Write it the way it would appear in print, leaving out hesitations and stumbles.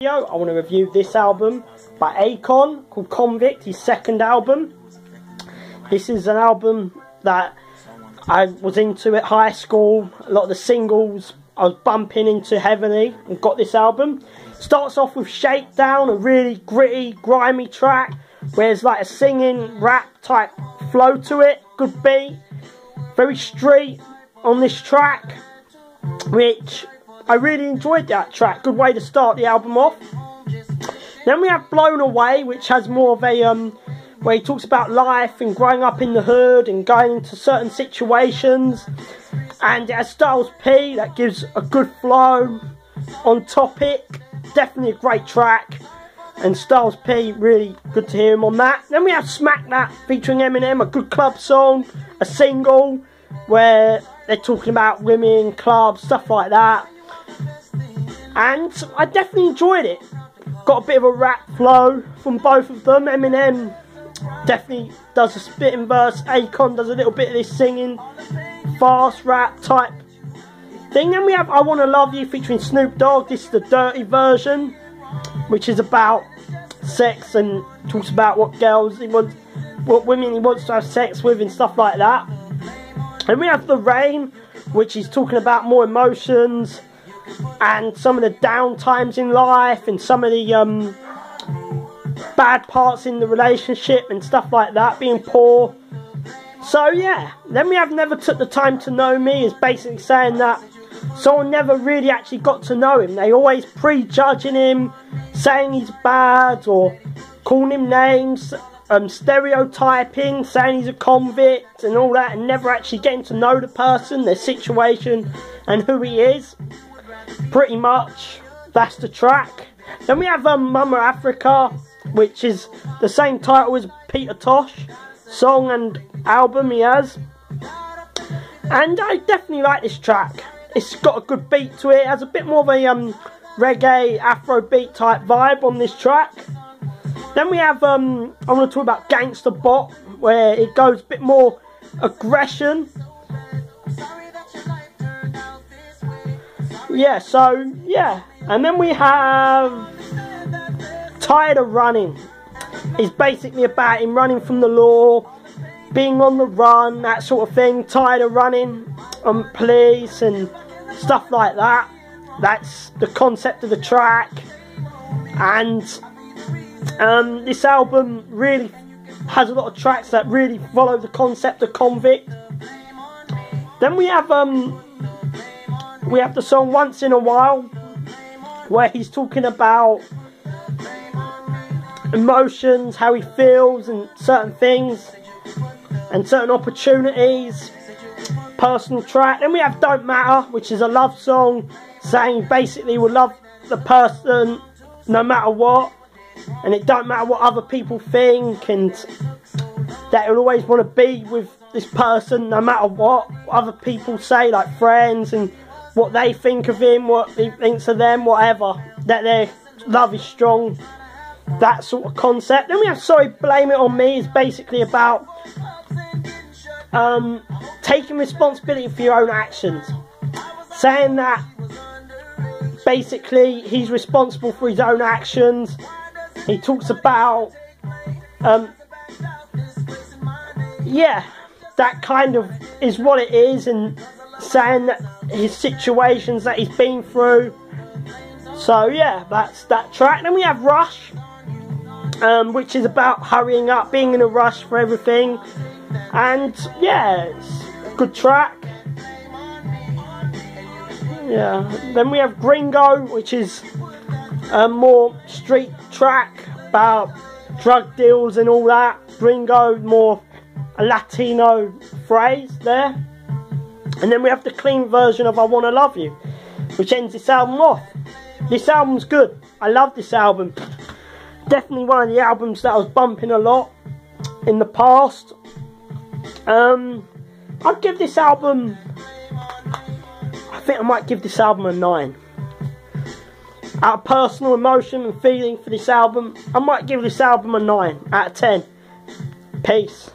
I want to review this album by Akon called Konvicted, his second album. This is an album that I was into at high school. A lot of the singles I was bumping into heavily and got this album. Starts off with Shakedown, a really gritty, grimy track where there's like a singing, rap type flow to it. Good beat, very street on this track, which I really enjoyed that track. Good way to start the album off. Then we have Blown Away, which has more of a where he talks about life and growing up in the hood and going into certain situations. And it has Styles P that gives a good flow on topic. Definitely a great track. And Styles P, really good to hear him on that. Then we have Smack That featuring Eminem, a good club song, a single where they're talking about women, clubs, stuff like that. And I definitely enjoyed it. Got a bit of a rap flow from both of them. Eminem definitely does a spitting verse. Akon does a little bit of this singing, fast rap type thing. Then we have I Wanna Love You featuring Snoop Dogg. This is the dirty version, which is about sex and talks about what girls he wants, what women he wants to have sex with and stuff like that. And we have The Rain, which is talking about more emotions and some of the down times in life and some of the bad parts in the relationship and stuff like that, being poor. So yeah, then we have Never Took the Time to Know Me, is basically saying that someone never really actually got to know him. They always prejudging him, saying he's bad or calling him names, stereotyping, saying he's a convict and all that, and never actually getting to know the person, their situation and who he is. Pretty much that's the track. Then we have Mama Africa, which is the same title as Peter Tosh song and album he has, and I definitely like this track. It's got a good beat to it. It has a bit more of a reggae Afrobeat type vibe on this track. Then we have I want to talk about Gangsta Bop, where it goes a bit more aggression. Yeah, so yeah. And then we have Tired of Running. It's basically about him running from the law, being on the run, that sort of thing. Tired of running on police and stuff like that. That's the concept of the track. And this album really has a lot of tracks that really follow the concept of Konvict. Then we have the song Once in a While, where he's talking about emotions, how he feels and certain things and certain opportunities. Personal track. Then we have Don't Matter, which is a love song, saying basically we'll love the person no matter what, and it don't matter what other people think, and that he'll always want to be with this person no matter what other people say, like friends and what they think of him, what he thinks of them, whatever, that their love is strong, that sort of concept. Then we have Sorry Blame It On Me, is basically about taking responsibility for your own actions, saying that basically he's responsible for his own actions. He talks about yeah, that kind of is what it is, and saying that his situations that he's been through. So yeah, that's that track. Then we have Rush, which is about hurrying up, being in a rush for everything, and yeah, it's a good track. Yeah. Then we have Gringo, which is a more street track about drug deals and all that. Gringo, more a Latino phrase there. And then we have the clean version of I Wanna Love You, which ends this album off. This album's good. I love this album. Definitely one of the albums that I was bumping a lot in the past. I'd give this album, I think I might give this album a 9. Out of personal emotion and feeling for this album, I might give this album a 9 out of 10. Peace.